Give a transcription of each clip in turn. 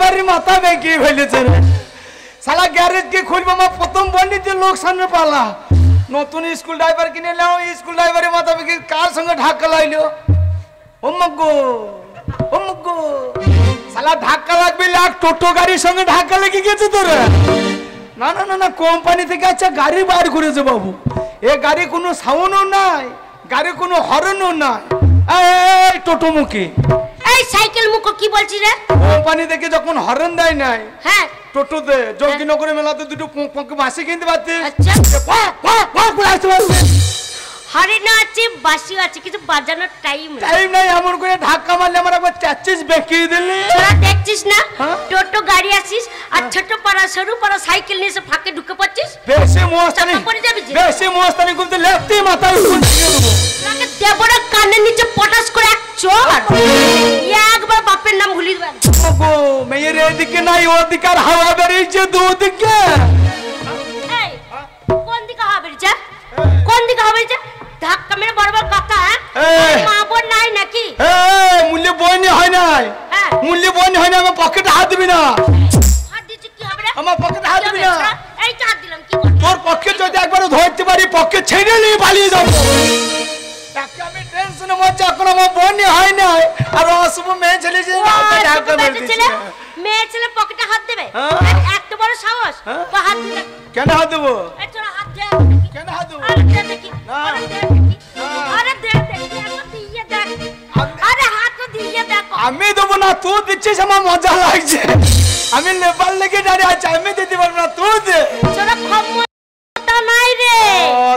গাড়ি মাথা বেঁকিয়ে ফেলেছে রে শালা গ্যারেজ কি খুলবো আমার প্রথম বন্ডিতে লোক সামনে পালা নতুন স্কুল ড্রাইভার কিনে নাও স্কুল ড্রাইভারের মাথা বেঁকে কার সঙ্গে ধাক্কা লাইলো ওমগো শালা ধাক্কা লাগবে লাগ টোটো গাড়ির সঙ্গে ধাক্কা লেগে গেছে তোরা না না না না কোম্পানি থেকে আচ্ছা গাড়ি বার করেছে বাবু এ গাড়ি কোনো সাউন্ডও নাই গাড়ি কোনো হর্নও নাই এই টোটো মুখে এই সাইকেল মুখো কি বলছিস রে কোম্পানি থেকে যখন হর্ন দেয় নাই হ্যাঁ টোটোতে যোগীনগরে মেলাতে দুটো বাসি কিনতে পারতিস আচ্ছা হরে না আছে বাসি আছে কিছু বাজানোর টাইম নাই এমন করে ধাক্কা মারলে আমার একবার চাচ্ছিস বেঁকিয়ে দিলি তোরা দেখছিস না টোটো গাড়ি আসিস আর ছোট পাড়া সরু পাড়া সাইকেল নিয়ে এসে ফাঁকে ঢুকে পড়ছিস বেশি মোস্তানি করতে লেফটি মাথায় উঠে দেবো তোকে দেবড় কানের নিচে পটাশ করে এক চোর একবার বাপের নাম ভুলি দেবেন ওগো মেয়ের এদিকে নাই ওদিকে আর হাওয়া বেরিয়েছে দুদিকে এই কোন দিকে হাওয়া বেরিয়েছে কোন দিকে হাওয়া বেরিয়েছে ধাক্কা মেরে বড় বড় কথা মা বোন নাই নাকি মূল্য বইনি হয় নাই মূল্য বইনি হয় না আমার পকেটে হাত দিবি না হাত দিচ্ছি কি হবে রে আমার পকেটে হাত দিবি না এই তো হাত দিলাম কি করব তোর পকেট যদি একবার ধরতে পারি পকেট ছেড়ে নিয়ে পালিয়ে যাবো আমি টেনশনে মরছি এখন আমার বইনি হয় না আর অশুভ মেয়ে ছেলে যে ধাক্কা মেরে দিচ্ছে মেয়ে ছেলে পকেটে হাত দেবে এত বড় সাহস তো হাত দিলে কেন হাত দেবো এই তোরা হাত দে কেন হাত দেবো আরে দে দেখি আরে দে দেখি এখন দিয়ে দেখ আরে হাত দিয়ে দেখো আমি দেবো না তুই দিচ্ছিস আমার মজা লাগছে আমি নেপাল লেগে দাঁড়িয়ে আছি আমি দিতে পারবো না তুই দে তোরা ক্ষমতা নাই রে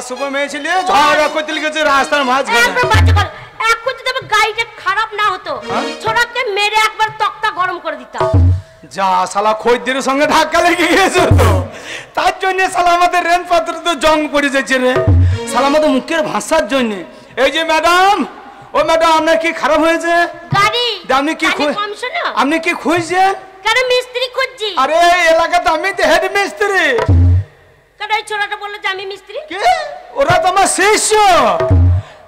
শুভ মেয়ে ছিল ঝগড়া করতে লেগেছে রাস্তার মাঝখানে একবার বাজে কর এখন যদি গাড়িটা খারাপ না হতো ছোড়াকে মেরে একবার তক্তা গরম করে দিতাম যা শালা খৈদের সঙ্গে ধাক্কা লেগে গেছে তো তার জন্য শালা আমাদের রেন পাত্র তো জং পড়ে যাচ্ছে রে শালা আমাদের মুখের ভাষার জন্য এই যে ম্যাডাম ও ম্যাডাম আপনার কি খারাপ হয়েছে গাড়ি আপনি কি আপনি কি খুঁজছেন কেন মিস্ত্রি খুঁজছি আরে এলাকাতে আমি তো হেড মিস্ত্রি কেন এই ছোড়াটা বললো যে আমি মিস্ত্রি কি ওরা তো আমার শিষ্য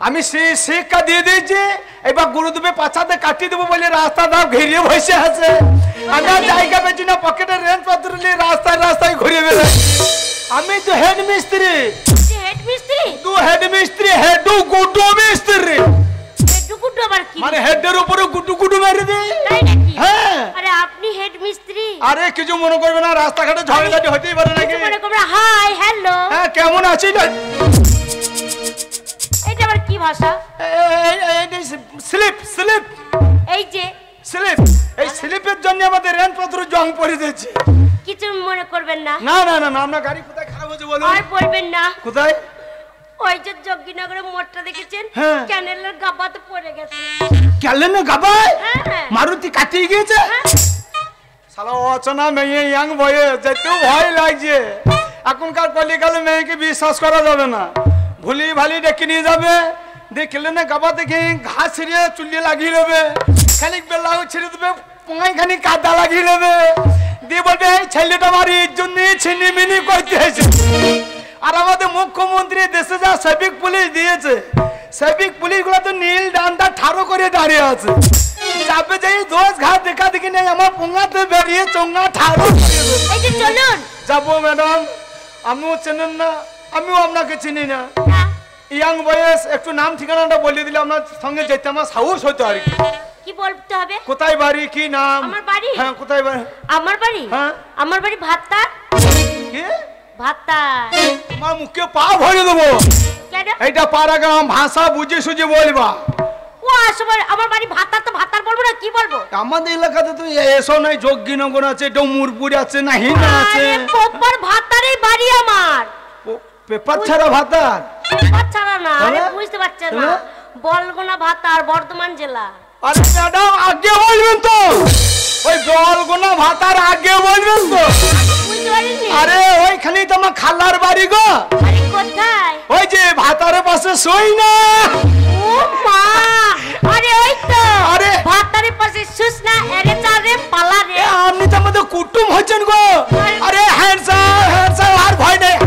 আমি শিক্ষা দিয়ে দিয়েছি এবার গুরুদেবে পাছাতে কাটিয়ে দেবো বলে রাস্তা ধাপ ঘিরিয়ে বসে আছে আমি জায়গা পেয়েছি না পকেটে রেন পত্র নিয়ে রাস্তায় রাস্তায় ঘুরে বেড়াই আমি তো হেড মিস্ত্রি তুই হেড মিস্ত্রি হেডু গুডু মিস্ত্রি হেডু গুডু আবার কি মানে হেডের উপরে গুডু গুডু মেরে দে তাই নাকি হ্যাঁ আরে আপনি হেড মিস্ত্রি আরে কিছু মনে করবে না রাস্তাঘাটে ঝগড়াঝাটি হতেই পারে নাকি মনে করবে হাই হ্যালো হ্যাঁ কেমন আছিস এটা আবার কি ভাষা স্লিপ স্লিপ এই যে স্লিপ এই স্লিপের জন্য আমাদের রেন পত্র জং পড়ে যাচ্ছে কিছু মনে করবেন না না না না আপনার গাড়ি কোথায় খারাপ হয়েছে বলুন আর বলবেন না কোথায় ওই যে যোগীনগরে মোড়টা দেখেছেন ক্যানেলের গাবাতে পড়ে গেছে ক্যানেলের গাবায় হ্যাঁ মারুতি কাটিয়ে গিয়েছে শালা অচনা মেয়ে ইয়াং বয়ে যেতেও ভয় লাগছে এখনকার কলিকালে মেয়েকে বিশ্বাস করা যাবে না ভুলি ভালি ডেকে নিয়ে যাবে দেখলে না গাবা দেখে ঘাস ছিঁড়ে চুলিয়ে লাগিয়ে নেবে খানিক বেলাও ছিঁড়ে দেবে পোঙায় খানিক কাদা লাগিয়ে নেবে দিয়ে বলবে এই ছেলেটা আমার এর জন্য ছিনিমিনি করতে হয়েছে আর আমাদের মুখ্যমন্ত্রী দেশে যা ট্রাফিক পুলিশ দিয়েছে ট্রাফিক পুলিশ গুলো তো নীল ডান্ডা ঠাড়ো করে দাঁড়িয়ে আছে যাবে যাই দোষ ঘাট দেখা দেখি নেই আমার পোঙাতে বেরিয়ে চোঙা ঠাড়ো এই যে চলুন যাবো ম্যাডাম আমিও চেনেন না আমিও আপনাকে চিনি না ইয়াং বয়স একটু নাম ঠিকানাটা বলে দিলে আপনার সঙ্গে যেতে আমার সাহস হতো আর কি বলতে হবে কোথায় বাড়ি কি নাম আমার বাড়ি হ্যাঁ কোথায় বাড়ি আমার বাড়ি হ্যাঁ আমার বাড়ি ভাতা কি ভাতা তোমার মুখে পা ভরে দেবো কেন এইটা পাড়াগ্রাম ভাষা বুঝে সুঝে বলবা ও আসলে আমার বাড়ি ভাতা তো ভাতার বলবো না কি বলবো আমাদের এলাকাতে তো এসো নাই যোগীনগর আছে ডমুরপুর আছে না হিনা আছে পেপার ভাতারই বাড়ি আমার পেপার ছাড়া ভাতার পেপার ছাড়া না আরে বুঝতে পারছেন না বলগোনা ভাতার বর্ধমান জেলা আরে ম্যাডাম আগে বলবেন তো ওই বলগোনা ভাতার আগে বলবেন তো বুঝতে পারিনি আরে ওইখানেই তো আমার খালার বাড়ি গো আরে কোথায় ওই যে ভাতারের পাশে সই না ও মা আরে ওই তো আরে ভাতারের পাশে সুসনা এরে চারে পালা রে আপনি তো আমাদের কুটুম হচ্ছেন গো আরে হ্যান্ডসাম আর ভয় নেই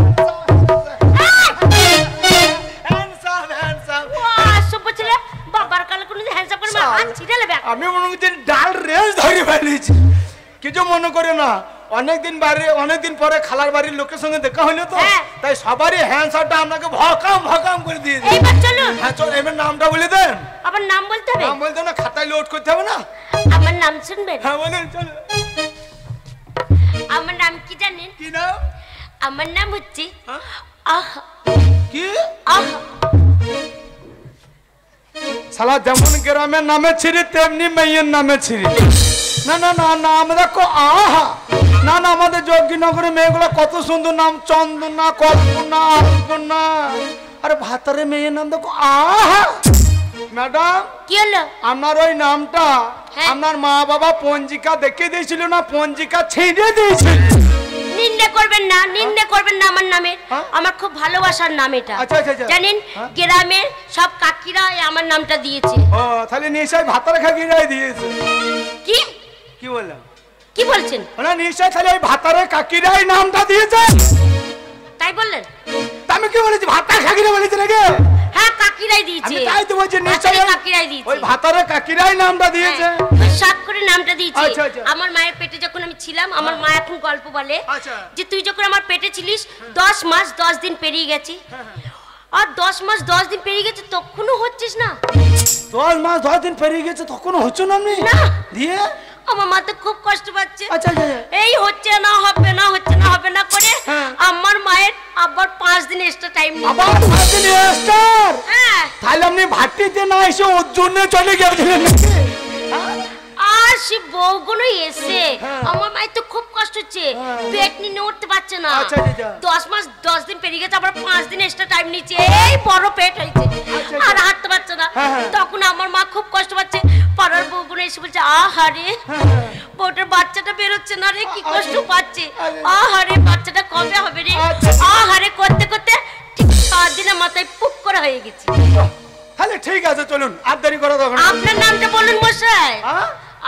আমি মনে হচ্ছে ডাল রেঞ্জ ধরে ফেলেছি কিছু করে না, অনেকদিন পরে খালার বাড়ির লোকের সঙ্গে দেখা হইলো তো, তাই সবারই হ্যান্ডসারটা আপনাকে ভকাম ভকাম করে দিয়ে দিই। এইবার চলুন। হ্যাঁ চল, এবার নামটা বলে দেন। আমার নাম বলতে হবে? নাম বলতে না, খাতায় লোড করতে হবে না? আমার নাম শুনবেন? হ্যাঁ বলেন, চলো। আমার নাম কি জানেন? কি নাম? আমার নাম হচ্ছে আহা। কি আহা? শালা যেমন গ্রামের নামে ছিরি তেমনি মেয়ের নামে ছিরি। না না না না, আমরা আহা না না, আমাদের যোগীনগরের মেয়েগুলো কত সুন্দর নাম, চন্দনা, কল্পনা, আলপনা। আরে ভাতারে মেয়ের নাম দেখো আহা। ম্যাডাম কি হলো? আপনার ওই নামটা আপনার মা বাবা পঞ্জিকা দেখে দিয়েছিল না পঞ্জিকা ছিঁড়ে দিয়েছিল? নিন্দে করবেন না, নিন্দে করবেন না আমার নামের। আমার খুব ভালোবাসার নাম এটা। আচ্ছা আচ্ছা জানেন গ্রামের সব কাকিরা আমার নামটা দিয়েছে। ও তাহলে নিশ্চয় ভাতারে কাকিরাই দিয়েছে। কি কি বললাম? কি বলছেন? না নিশ্চয় তাহলে ওই ভাতারে কাকিরাই নামটা দিয়েছে। তাই বললেন? আমি কি বলেছি? ভাতার কাকিরা বলেছে নাকি? হ্যাঁ কাকিরাই দিয়েছে। আমি তাই তো বলছি নিশ্চয় কাকিরাই দিয়েছে। ওই ভাতারে কাকিরাই নামটা দিয়েছে। সাত করে নামটা দিয়েছে। আচ্ছা আচ্ছা। আমার মায়ের পেটে যখন আমি ছিলাম, আমার মা এখন গল্প বলে আচ্ছা। যে তুই যখন আমার পেটে ছিলিস 10 মাস 10 দিন পেরিয়ে গেছি। আর 10 মাস 10 দিন পেরিয়ে গেছে তখনও হচ্ছিস না। 10 মাস 10 দিন পেরিয়ে গেছে তখনও হচ্ছে না? আমি না দিয়ে আমার মা তো খুব কষ্ট পাচ্ছে। আচ্ছা আচ্ছা। এই হচ্ছে না হবে না, হচ্ছে না হবে না করে আমার মায়ের আবার 5 দিন এক্সট্রা টাইম নিয়ে। আবার 5 দিন এক্সট্রা? হ্যাঁ। তাহলে আপনি ভাটিতে না এসে ওর জন্য চলে গেছিলেন নাকি? আর সে বউগুলো এসে আমার মায়ের তো খুব কষ্ট হচ্ছে, পেট নিয়ে উঠতে পারছে না। 10 মাস 10 দিন পেরিয়ে গেছে, আবার 5 দিন এক্সট্রা টাইম নিচ্ছে। এই বড় পেট হয়েছে আর হাঁটতে পারছে না। তখন আমার মা খুব কষ্ট পাচ্ছে। পাড়ার বউগুলো এসে বলছে আহারে বউটার বাচ্চাটা বেরোচ্ছে না রে, কি কষ্ট পাচ্ছে। আহারে বাচ্চাটা কবে হবে রে। আহারে করতে করতে ঠিক 7 দিনের মাথায় পুক করে হয়ে গেছে। তাহলে ঠিক আছে চলুন, আর দেরি করা দরকার। আপনার নামটা বলুন মশাই।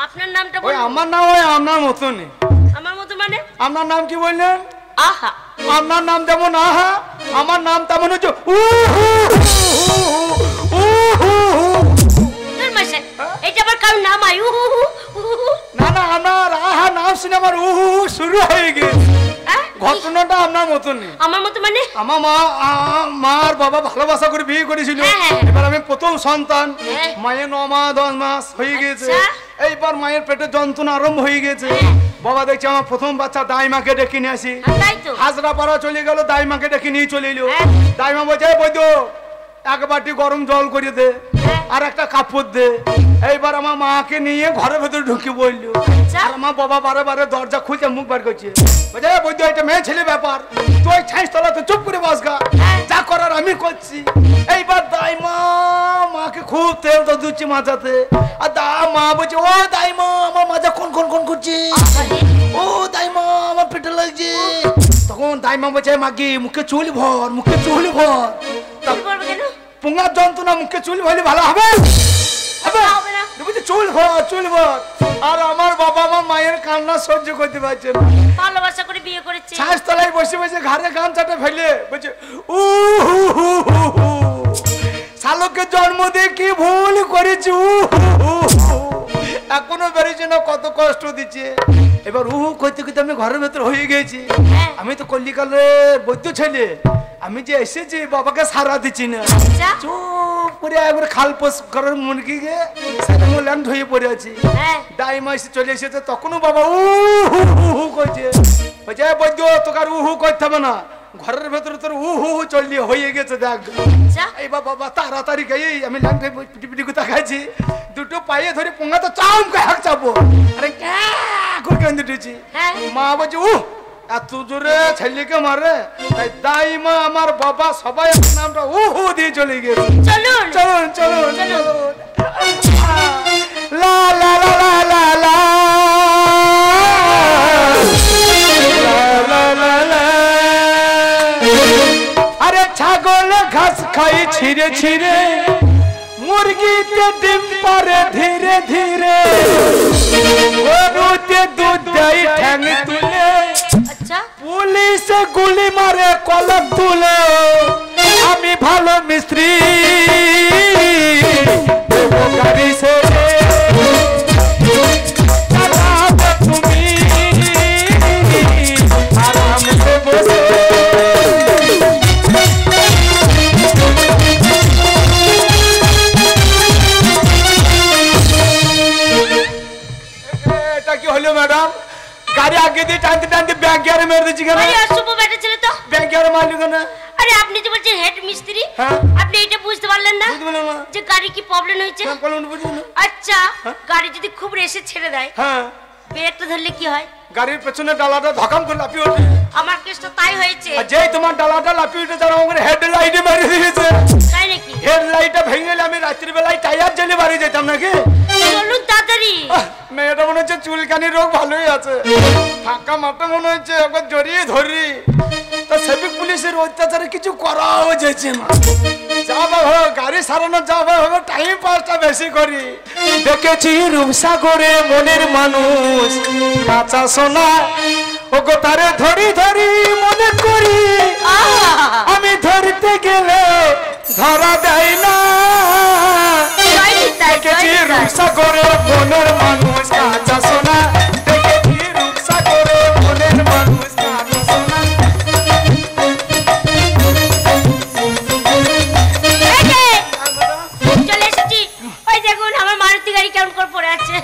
আপনার নামটা ওই বলুন। আমার নাম ওই আপনার মতনই। আমার মতো মানে? আপনার নাম কি বললেন? আহা। আপনার নাম যেমন আহা, আমার নাম তেমন হচ্ছে এটা আবার কার নাম? আই না না, আমার আহা নাম শুনে আমার শুরু হয়ে গেছে। ঘটনাটা আপনার মতনই। আমার মতো মানে? আমার মার বাবা ভালোবাসা করে বিয়ে করেছিল। এবার আমি প্রথম সন্তান, মায়ের 9 মাস 10 মাস হয়ে গেছে। এইবার মায়ের পেটে যন্ত্রণা আরম্ভ হয়ে গেছে। বাবা দেখছি আমার প্রথম বাচ্চা দাইমাকে ডেকে নিয়ে আসি। হাজরা পাড়া চলে গেল, দাইমাকে ডেকে নিয়ে চলে এলো। দাইমা বলছে বৈদ্য এক বাটি গরম জল করে দে আর একটা কাপড় দে। এইবার আমার মাকে নিয়ে ঘরের ভেতরে ঢুকে বললো। আর আমার বাবা বারে বারে দরজা খুলছে, মুখ বার করছে। বলছে বৈদ্য এটা মেয়ে ছেলে ব্যাপার, তুই ছাইস তলা তো চুপ করে বস গা, যা করার আমি করছি। এইবার দাইমা মাকে খুব তেল তো দিচ্ছে মাথাতে। আর মা বলছে ও দাইমা আমার মাজা কোন কোন কোন করছে, ও দাইমা আমার পেটে লাগছে। তখন দাইমা বলছে মাগি মুখে চুল ভর, মুখে চুল ভর। পুঙ্গার যন্ত্রণা মুখে চুল ভরলে ভালো হবে? চুল ভর চুল ভর। আর আমার বাবা আমার মায়ের কান্না সহ্য করতে পারছে না, ভালোবাসা করে বিয়ে করেছে। ছাঁচ তলায় বসে বসে ঘাড়ে গামছাটা ফেলে বলছে শালকে জন্ম দিয়ে কি ভুল করেছি, এখনো বেরিয়েছে না, কত কষ্ট দিচ্ছে। এবার করতে করতে আমি ঘরের ভেতর হয়ে গেছি। আমি তো কল্লিকালের বৈদ্য ছেলে, আমি যে এসেছি বাবাকে সারা দিচ্ছি না, চুপ করে একবার খাল পোষ করার মুরগিকে ল্যান্ড হয়ে পড়ে আছি। দাইমা এসে চলে এসেছে, তখনও বাবা করছে। বলছে বৈদ্য তোকে আর করতে হবে না, ঘরের ভেতরে তোর চললি হয়ে গেছে দেখ। এই বাবা তাড়াতাড়ি গিয়ে আমি ল্যান্ড পিটি পিটি তাকাইছি, দুটো পায়ে ধরে পোঙা তো চামকে হাঁক চাপো। আরে করে কেন দিতেছি। মা বলছে এত জোরে ছেলেকে মারে, তাই দাইমা আমার বাবা সবাই নামটা দিয়ে চলে গেছে। চলুন চলুন চলুন চলুন। লা লা লা লা লা লা লা লা লা। আরে ছাগল ঘাস খাই ছিঁড়ে ছিঁড়ে, মুরগিতে ডিম পারে ধীরে ধীরে, গরুতে দুধ দেয় ঠ্যাং তুলে, পুলিশে গুলি মারে কলম তুলে। আমি ভালো মিস্ত্রি গাড়ি সে তুমি মেরে দিচ্ছি কেন? আরে অশুভ বেটা ছেলে তো। ব্যাংকে আর মালিক না। আরে আপনি যে বলছেন হেড মিস্ত্রি, আপনি এটা বুঝতে পারলেন না যে গাড়ি কি প্রবলেম হয়েছে? আচ্ছা, গাড়ি যদি খুব রেসে ছেড়ে দেয়, হ্যাঁ, ব্রেকটা ধরলে কি হয়? গাড়ির পেছনে ডালাটা ধকাম করে লাফিয়ে ওঠে। আমার কেসটা তাই হয়েছে। যেই তোমার ডালাটা লাফিয়ে উঠে যারা আমাকে হেডলাইটে মেরে দিয়েছে। তাই নাকি? হেডলাইটটা ভেঙে গেলে আমি রাত্রি বেলায় টায়ার জ্বালে বাড়ি যেতাম নাকি? চলুন তাড়াতাড়ি। মেয়েটা মনে হচ্ছে চুলকানির রোগ ভালোই আছে, ফাঁকা মাঠে মনে হচ্ছে একবার জড়িয়ে ধরি। তা সেবিক পুলিশের অত্যাচারে কিছু করাও যাচ্ছে না। যা বাবা গাড়ি সারানো যা বাবা টাইম পাসটা বেশি করি। দেখেছি রূপসাগরে মনের মানুষ কাঁচা সোনা, ওগো তারে ধরি ধরি মনে করি, আমি ধরতে গেলে ধরা দেয় না। দেখেছি রূপসাগরে মনের মানুষ কাঁচা সোনা, দেখেছি রূপসাগরে মনের মানুষ কাঁচা সোনা। চলে এসেছি। ওই দেখুন আমার মারুতি গাড়ি কেমন করে পড়ে আছে।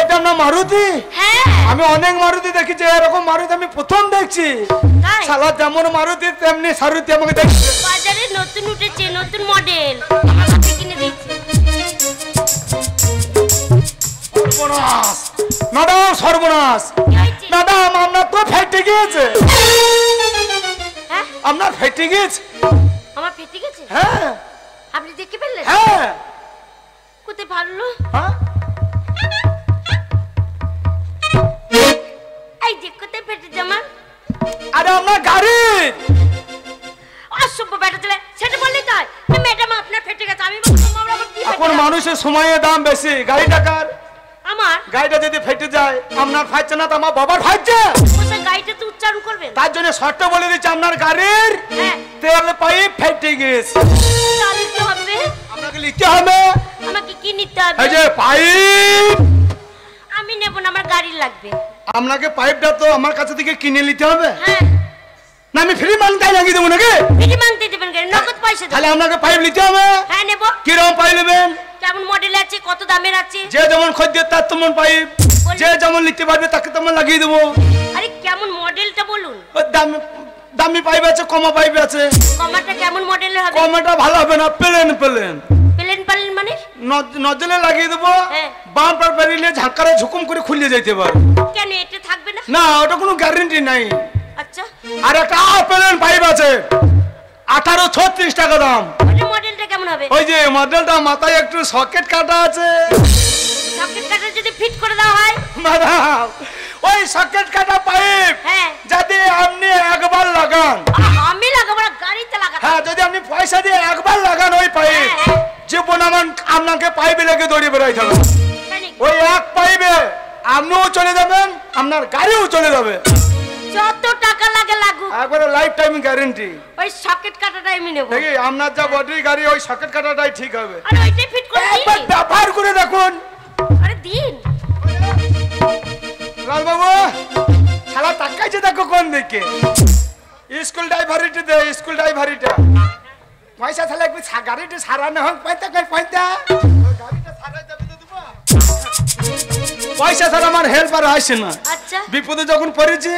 এটা না মারুতি? হ্যাঁ, আমি অনেক মারুতি দেখেছি, এরকম মারুতি আমি প্রথম দেখছি। শালা যেমন মারুতি তেমনি সারুতি আমাকে দেখছে। বাজারে নতুন উঠেছে, নতুন মডেল, আমার কাছে কিনে দিয়েছে। সর্বনাশ ম্যাডাম, সর্বনাশ ম্যাডাম, আপনার তো ফেটে গিয়েছে। হ্যাঁ, আপনার ফেটে গিয়েছে। আমার ফেটে গেছে? হ্যাঁ। আপনি দেখে ফেললেন? হ্যাঁ। কোথায় ভালো? হ্যাঁ, এই যে কোথায় ফেটেছে আমার? আরে আপনার গাড়ি। অসভ্য বেটা ছেলে, সেটা বললেই তাই। ম্যাডাম আপনার ফেটে গেছে, আমি বললাম আমার কি ফেটে এখন গেছে? মানুষের সময়ের দাম বেশি, গাড়িটা কার? আমার গাড়িটা যদি ফেটে যায়, আপনার ফাটছে না তো আমার বাবার ফাটছে। কোথায় গাড়িটা তো উচ্চারণ করবেন? তার জন্য শর্ত বলে দিচ্ছে আপনার গাড়ির তেল পাইপ ফেটে গিয়েছে। তাহলে কি হবে? আপনাকে লিখতে হবে। আমাকে কি নিতে হবে? এই যে পাইপ। আমি নেব না, আমার গাড়ি লাগবে। আপনাকে পাইপটা তো আমার কাছে থেকে কিনে নিতে হবে। হ্যাঁ। না আমি ফ্রি মানটাই লাগিয়ে দেবো নাকি? ফ্রি মানতে দেবেন কেন? নগদ পয়সা দেব। তাহলে আপনাকে পাইপ নিতে হবে। হ্যাঁ নেব। কিরকম পাইপ নেবেন? কেমন মডেল আছে, কত দামের আছে? যে যেমন খদ্দের তার তেমন পাইপ, যে যেমন নিতে পারবে তাকে তেমন লাগিয়ে দেবো। আরে কেমন মডেলটা বলুন। দামি দামি পাইপ আছে, কমা পাইপ আছে। কমাটা কেমন মডেলের হবে? কমাটা ভালো হবে না, প্লেন প্লেন। প্লেন প্লেন মানে? নজলে লাগিয়ে দেবো, বাম পার বেরিয়ে ঝাঁকারে ঝুকুম করে খুলে যেতে পারে। কেন এটা থাকবে না? না, ওটা কোনো গ্যারান্টি নাই। আচ্ছা। আর একটা প্লেন পাইপ আছে, 1836 টাকা দাম। ওই মডেলটা কেমন হবে? ওই যে মডেলটা মাথায় একটু সকেট কাটা আছে। সকেট কাটা যদি ফিট করে দেওয়া হয়? ম্যাডাম, ওই সকেট কাটা পাইপ যদি আপনি একবার লাগান। আমি লাগাবো না, গাড়িতে লাগাবো। হ্যাঁ, যদি আপনি পয়সা দিয়ে একবার লাগান ওই পাইপ, জীবন আপনাকে পাইপে লেগে দৌড়িয়ে বেড়াইতে হবে। ওই এক পাইপে আপনিও চলে যাবেন, আপনার গাড়িও চলে যাবে। যত টাকা লাগে লাগুক, একবারে লাইফ টাইম গ্যারান্টি। ওই সকেট কাটাটাই আমি নেব। দেখি আপনার যা বডি গাড়ি, ওই সকেট কাটাটাই ঠিক হবে। আরে ওইটাই ফিট করে দিই। একবার ব্যবহার করে দেখুন। আরে দিন। লাল বাবু, শালা তাকাইছে দেখো কোন দিকে। স্কুল ড্রাইভারিটা দে, স্কুল ড্রাইভারিটা। পয়সা তাহলে একটু গাড়িটা সারানো হোক, পয়সা গাড়িটা সারাই যাবে তো দেবো। পয়সা ছাড়া আমার হেল্পার আসে না। আচ্ছা। বিপদে যখন পড়েছে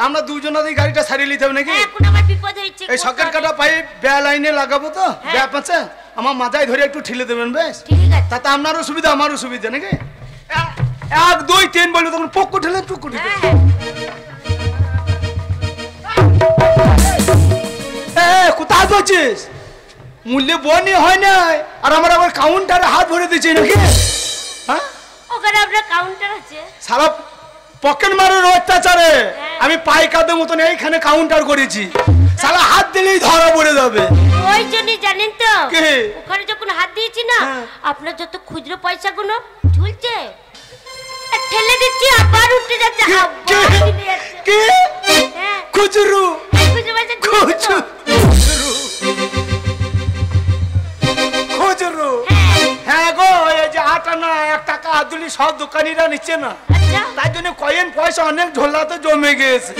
আমরা দুজনেই গাড়িটা সারিয়ে নিতে হবে নাকি? এখন আমার বিপদ হয়েছে। এই সকেট কাটা পাইপ ব্যা লাইনে লাগাবো তো, ব্যা পাচ্ছে আমার মাথায় ধরে একটু ঠেলে দেবেন। বেশ ঠিক আছে। তাতে আপনারও সুবিধা আমারও সুবিধা নাকি? 1 2 3 বলবো তখন পক্কু ঠেলে টুকু ঠেলে। কোথায় বলছিস? মূল্য বনি হয় না, আর আমার আবার কাউন্টারে হাত ভরে দিচ্ছে নাকি? হ্যাঁ, ওখানে আপনার কাউন্টার আছে? সারা পকেট মারের অত্যাচারে আমি পাইকাদের মতন এইখানে কাউন্টার করেছি। সারা হাত দিলেই ধরা পড়ে যাবে। ওই জন্যই জানেন তো, ওখানে যখন হাত দিয়েছি না, আপনার যত খুচরো পয়সাগুলো ঝুলছে ঠেলে দিচ্ছি, আবার উঠে যাচ্ছে। কি খুচরো? খুচরো খুচরো? হ্যাঁ গো, এই যে 8 আনা 1 টাকা আদুলি সব দোকানিরা নিচ্ছে না, তার জন্য কয়েন পয়সা অনেক ঝোলাতে জমে গিয়েছে।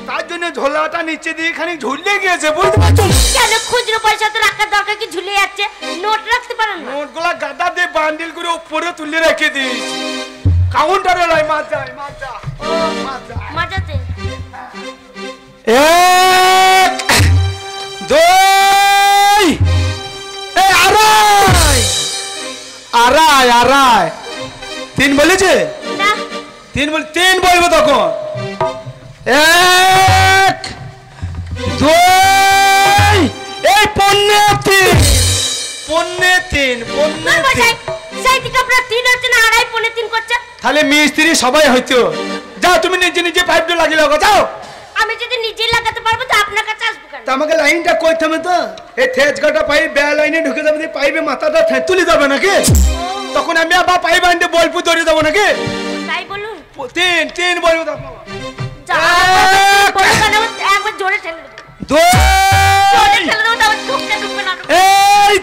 তার জন্য ঝোলাটা নিচে দিয়ে খানি ঝুলে গিয়েছে, বুঝতে পারছো? কেন খুচরো পয়সা তো রাখার দরকার কি? ঝুলে যাচ্ছে, নোট রাখতে পারেন না? নোটগুলা গাদা দিয়ে বান্ডিল করে উপরে তুলে রেখে দিস। কাউন্টারে লাই মাছ যায়, মাছ যা, মাছ যা, মাজাতে। এক দুই এই আড়াই আড়াই আড়াই তিন বলেছে না তিন বলবো তখন এক দুই এই পন্নে তিন সেই দিকে আপনার 3 হচ্ছে না আড়াই পৌনে 3 করছে তাহলে মিস্ত্রি সবাই হইতো যাও তুমি নিজে নিজে পাইপটা লাগিয়ে লাগো যাও আমি যদি নিজেই লাগাতে পারবো তো আপনার কাছে আসবো কেন তা আমাকে লাইনটা কইতে হবে তো এই থেজ কাটা পাইপ বে লাইনে ঢুকে যাবে পাইপে মাথাটা তুলে যাবে নাকি তখন আমি আবার পাইপ আনতে বলপু ধরে দেবো নাকি তাই বলুন তিন বলবো তো একবার জোরে ঠেলে দেবো দুই জোরে ঠেলে দেবো তাও ঢুকবে না এই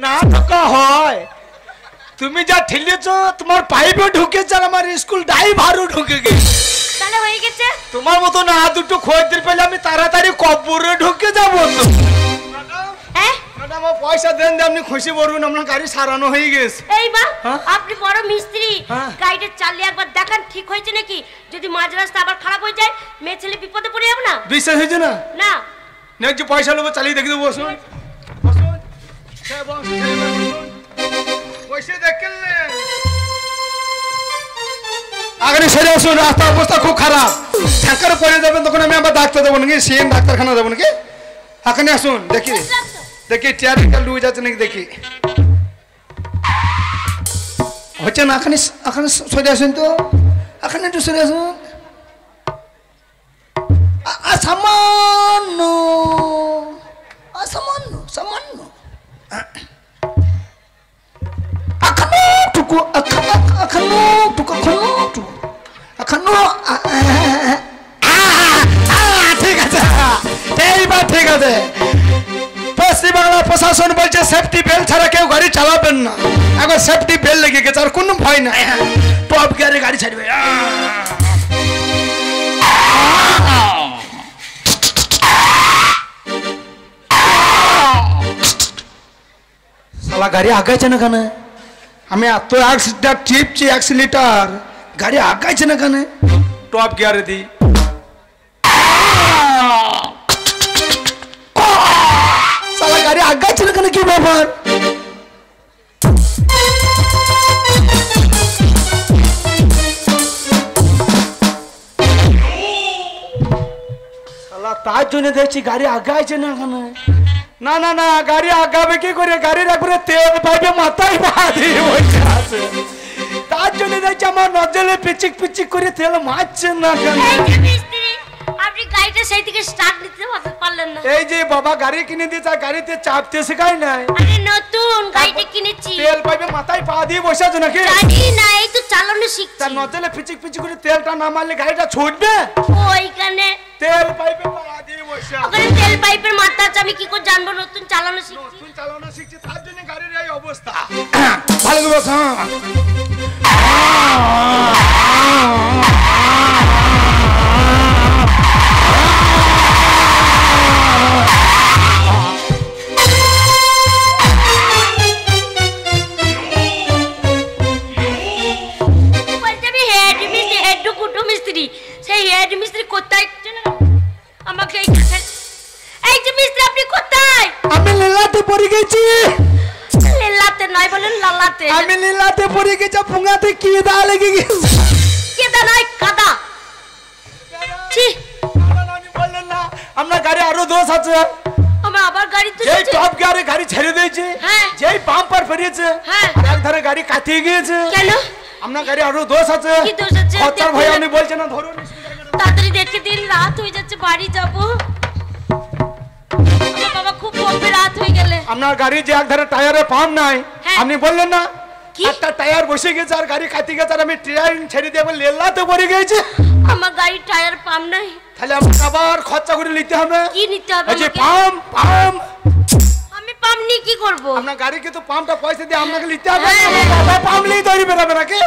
না ঢোকা হয় তুমি যা ঠেলেছ তোমার পাইপে ঢুকেছে আর আমার স্কুল ড্রাইভারও ঢুকে গেছে তাহলে হয়ে গেছে তোমার মতো না দুটো খোঁজদের পেলে আমি তাড়াতাড়ি কবরে ঢুকে যাবো তো ম্যাডাম পয়সা দেন দিয়ে আপনি খুশি করবেন আপনার গাড়ি সারানো হয়ে গেছে এই বা আপনি বড় মিস্ত্রি গাড়িটা চালিয়ে একবার দেখান ঠিক হয়েছে নাকি যদি মাঝ রাস্তা আবার খারাপ হয়ে যায় মেয়ে ছেলে বিপদে পড়ে যাবে না বিশ্বাস হয়েছে না না নেক্সট পয়সা নেবো চালিয়ে দেখে দেবো বসুন আগে সেরে আসুন রাস্তার অবস্থা খুব খারাপ ঠেকার পড়ে যাবেন তখন আমি আবার ডাক্তার দেবো নাকি সিএম ডাক্তারখানা যাবো নাকি এখানে আসুন দেখি টিয়ারিটা লুয়ে যাচ্ছে নাকি দেখি হচ্ছে না এখানে সরে আসুন তো এখানে একটু সরে আসুন সামান্য সামান্য ঠিক আছে এইবার ঠিক আছে পশ্চিম বাংলা প্রশাসন বলছে সেফটি বেল্ট ছাড়া কেউ গাড়ি চালাবেন না এখন সেফটি বেল্ট লেগে গেছে আর কোনো ভয় নাই টপ গিয়ারে গাড়ি ছাড়বে শালা গাড়ি আগাইছে না কেন আমি এত অ্যাক্সিডেন্ট টিপছি অ্যাক্সিলেটার গাড়ি আগাইছে না কেন টপ গিয়ারে দিই শালা গাড়ি আগাইছে না কেন কি ব্যাপার শালা তার জন্য দেখছি গাড়ি আগাইছে না কেন না না না গাড়ি আগাবে কি করে গাড়ির একবারে তেল পাইবে মাথায় বাঁধি বসে আছে তার জন্য দেখছি আমার নজলে পিচিক পিচিক করে তেল মারছে না কেন আপনি গাড়িটা সেই দিকে স্টার্ট নিতে পারলেন না এই যে বাবা গাড়ি কিনে দিয়েছে গাড়িতে চাপতে শেখায় নাই আরে নতুন গাড়িটা কিনেছি তেল পাইবে মাথায় পা দিয়ে বসে আছে নাকি জানি না এই তো চালানো শিখছি তার নজলে পিচিক পিচিক করে তেলটা না মারলে গাড়িটা ছুটবে ওইখানে তেল পাইবে পা দিয়ে বসে আছে ওখানে তেল পাইপের মাথা আছে আমি কি করে জানবো নতুন চালানো শিখছি তার জন্য গাড়ির এই অবস্থা ভালো করে বস আমি লীলাতে পড়ে গেছি পুঙ্গাতে কি দা লেগে গেছে কি দা নাই কাদা ছি আমি বললেন না আপনার গাড়ি আরো দোষ আছে আমার আবার গাড়ি তো যেই টপ গিয়ারে গাড়ি ছেড়ে দিয়েছে যেই বাম্পার ফেরিয়েছে আর এক ধারে গাড়ি কাটিয়ে গিয়েছে কেন আপনার গাড়ি আরো দোষ আছে কি দোষ আছে খরচার ভাই আপনি বলছেন না ধরুন তাড়াতাড়ি দেখে দিন রাত হয়ে যাচ্ছে বাড়ি যাব বাবা খুব বলবে রাত হয়ে গেলে আপনার গাড়ি যে এক ধারে টায়ারে পাম্প নাই আপনি বললেন না একটা টায়ার বসে গেছে আর গাড়ি কাটি গেছে আর আমি ট্রেন ছেড়ে দিয়ে লেলাতে পড়ে গেছে আমার গাড়ি টায়ার পাম্প নাই তাহলে আমাকে আবার খরচা করে নিতে হবে কি নিতে হবে এই যে পাম্প পাম্প নিয়ে কি করব? আপনার গাড়িকে তো পাম্পটা পয়সা দিয়ে আপনাকে নিতে হবে। বাবা পাম্প নিয়ে তৈরি বেরাবে নাকি?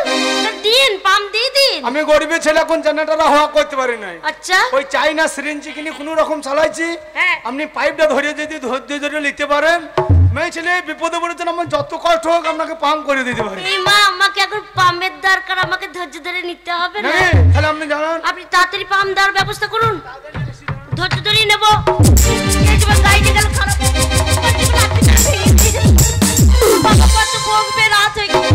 দিন পাম্প দিয়ে দিন। আমি গরিবের ছেলে, এখন জেনারেটর হওয়া করতে পারি নাই। আচ্ছা ওই চাইনা সিরিঞ্জি কিনে কোনো রকম চালাইছি। আপনি পাইপটা ধরে যদি ধৈর্য ধরে নিতে পারেন, মেয়ে ছেলে বিপদে পড়েছেন, আমার যত কষ্ট হোক আপনাকে পাম্প করে দিতে পারি। এই মা, আমাকে এখন পাম্পের দরকার, আমাকে ধৈর্য ধরে নিতে হবে না? তাহলে আপনি জানান, আপনি তাড়াতাড়ি পাম্প দেওয়ার ব্যবস্থা করুন। ধৈর্য ধরে নেব। এই যে গাড়িটা গেল খারাপ। বাবা কত বকবে, রাত হয়ে গেছে।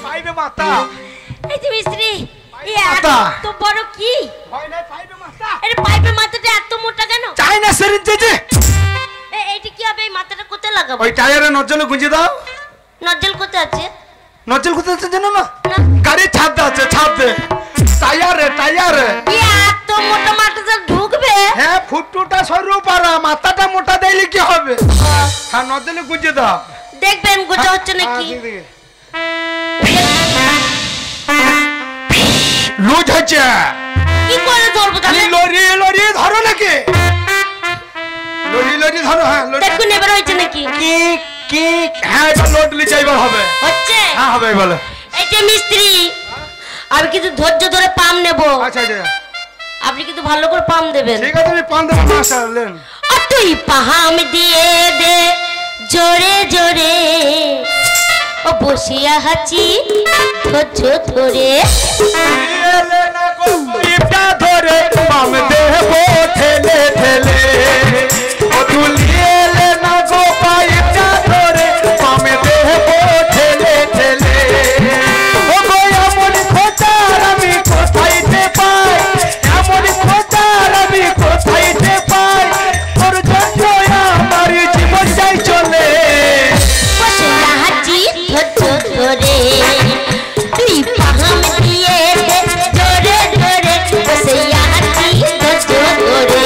পাইবে মাথা। এই যে মিস্ত্রি, এই মাথা। এত বড় কি? হয় না পাইবে মাথা। আরে পাইপের মাথাটা এত মোটা কেন? চাইনা সিরিঞ্জি যে। এইটা কি হবে? এই মাথাটা কোথায় লাগাবো? ওই টায়ারে নজলে গুঁজে দাও। নজল কোথায় আছে? নজল কোথায় আছে জানো না? না। গাড়ির ছাদ আছে, ছাদে টায়ারে টায়ারে। এত মোটা মাথাটা ঢুকবে? হ্যাঁ, ফুটুটা সরু পারা, মাথাটা মোটা দিলে কি হবে? হ্যাঁ, নজলে গুঁজে দাও। দেখবেন গোটা হচ্ছে নাকি। লুজ হচ্ছে। কি করে ধরবো তাহলে? লরি লরি ধরো নাকি? লরি লরি ধরো। হ্যাঁ দেখুন এবার হয়েছে নাকি? কি কি? হ্যাঁ, এবার লোড লিচে এবার হবে। হচ্ছে? হ্যাঁ হবে বলে। এই যে মিস্ত্রি, আমি কিন্তু ধৈর্য ধরে পাম নেব। আচ্ছা আচ্ছা, আপনি কিন্তু ভালো করে পাম দেবেন। ঠিক আছে, আমি পান দেবো। Master lane. তুই পাহাম দিয়ে দে জোরে জোরে, ও বসিয়া হাঁচি ধৈর্য ধরে। ধরে পাম দেবো ঠেলে ঠেলে, ও তুলিয়ে না গো পাইপটা ধরে পাম দেবো ঠেলে ঠেলে। ও গো এমন খোঁচার আমি কোথাইতে পাই, এমন খোঁচার আমি কোথাইতে পাই, তোর জন্য আমার জীবন যাই চলে। বসিয়া হাঁচি ধৈর্য ধরে, তুই পাহাম দিয়ে দে জোরে জোরে, বসিয়া হাঁচি ধৈর্য ধরে।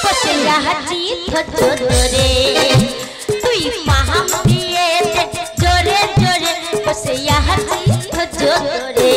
বসিয়া হাঁচি ধৈর্য ধরে, তুই পাহাম দিয়ে দে জোরে জোরে, বসিয়া হাঁচি ধৈর্য ধরে।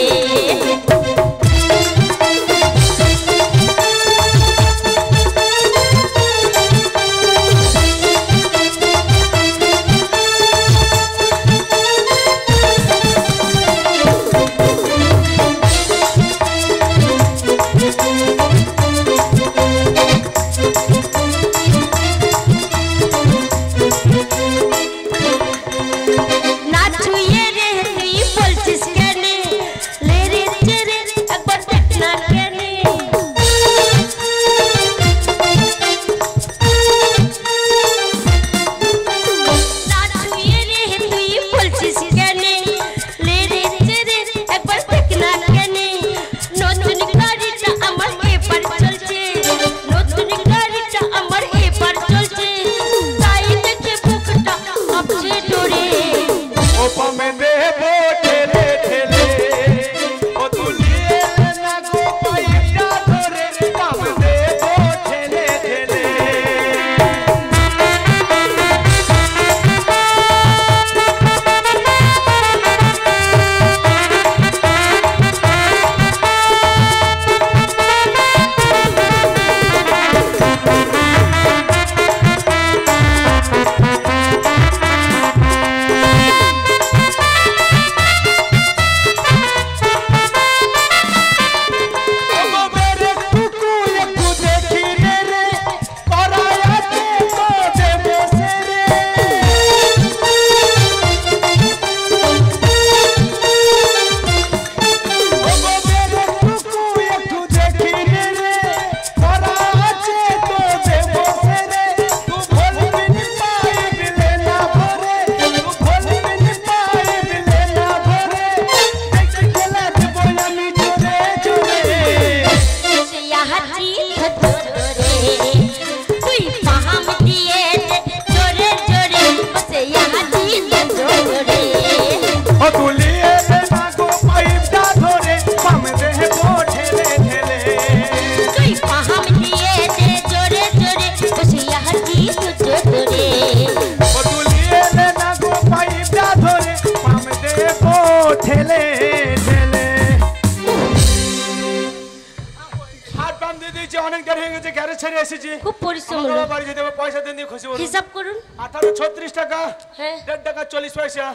ছেড়ে এসেছি, খুব পরিশ্রম আমাকে হলো। আবার বাড়ি যেতে হবে, পয়সা দিন দিয়ে খুশি হবো। হিসাব করুন। 1836 টাকা, হ্যাঁ। 1.5 টাকা 40 পয়সা,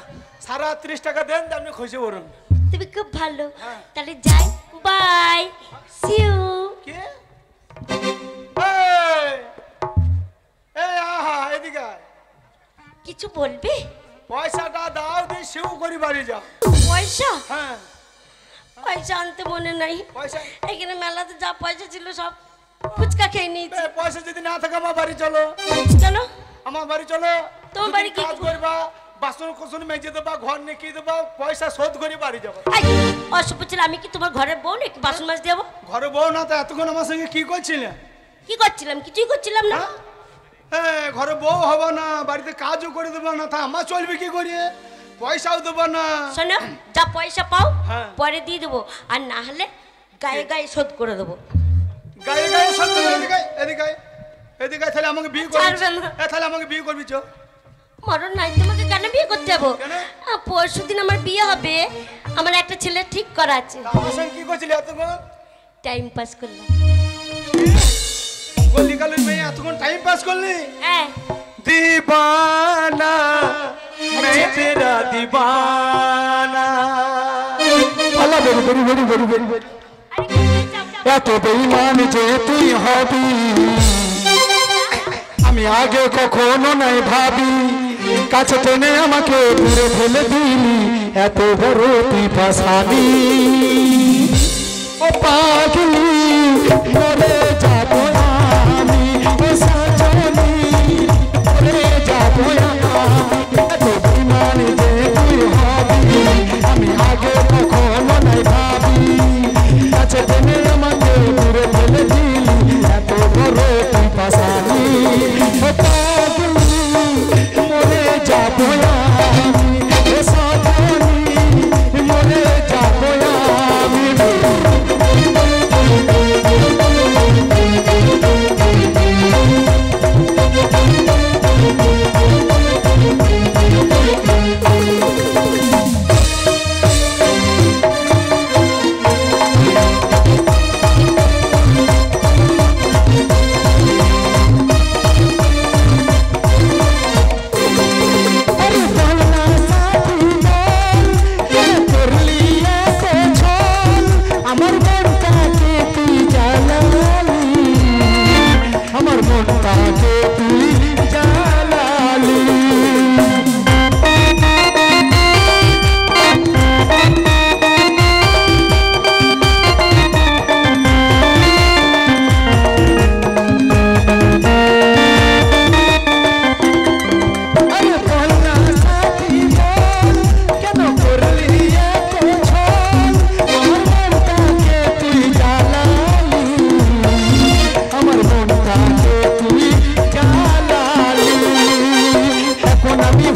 38 টাকা দেন, আপনি খুশি করুন। তুমি খুব ভালো, তাহলে যাই, বাই, সি ইউ। কি এই এই আহা এদিকে আয়। কিছু বলবে? পয়সাটা দাও, দিয়ে শিউ করি বাড়ি যাও। পয়সা? হ্যাঁ পয়সা আনতে মনে নাই। পয়সা এখানে মেলাতে যা পয়সা ছিল সব ফুচকা খেয়ে নিয়েছি। পয়সা যদি না থাকে আমার বাড়ি চলো। কেন? আমার বাড়ি চলো, তোমার বাড়ি কি কাজ করবা, বাসন কোসন মেজে দেবা, ঘর নিকিয়ে দেবা, পয়সা শোধ করে বাড়ি যাবো। অসভ্য ছিল, আমি কি তোমার ঘরের বউ নাকি বাসন মাছ দেবো? ঘরে বউ না তো এতক্ষণ আমার সঙ্গে কি করছিলে? কি করছিলাম? কিছুই করছিলাম না। হ্যাঁ ঘরে বউ হবো না, বাড়িতে কাজও করে দেবো না, তা আমার চলবে কি করিয়ে? পয়সাও দেবো না। শোনো, যা পয়সা পাও হ্যাঁ। পরে দিয়ে দেবো, আর না হলে গায়ে গায়ে শোধ করে দেবো। গায়ে গায়ে শোধ দেবো। এদিকে এদিকে এদিকে, তাহলে আমাকে বিয়ে করবি? ছাড়বে না। তাহলে আমাকে বিয়ে করবি চো? মরণ নাই, তোমাকে কেন বিয়ে করতে যাবো? কেন? পরশু দিন আমার বিয়ে হবে, আমার একটা ছেলে ঠিক করা আছে। তা আমার সঙ্গে কি করছিলি এতক্ষণ? টাইম পাস করলাম। গলিকালের মেয়ে এতক্ষণ টাইম পাস করলি? হ্যাঁ। दीवाना मैं तेरा दीवाना। আল্লাহ বেরি বেরি বেরি বেরি বেরি বেরি এত বেঈমান যে তুই হবি আমি আগে কখনো নাই ভাবি, কাছে টেনে আমাকে দূরে ফেলে দিলি, এত বড় তুই ফাসানি। ও পাগলি মরে যাবো আমি, ও সাজনি মরে যাবো আমি, এত বেঈমান যে তুই হবি আমি আগে কখনো নাই ভাবি, কাছে টেনে আমাকে দূরে ফেলে দিলি, এত বড় তুই ফাসানি। ও পাগলি মরে যাবো আমি, ও সাজনি মরে যাবো আমি। আমার মনটাকে তুই জ্বালালি। আরে বল না সাথী বল, কেন করলি এত ছল, আমার মনটাকে তুই জ্বালালি, আমার মনটাকে তুই জ্বালালি, এখন আমি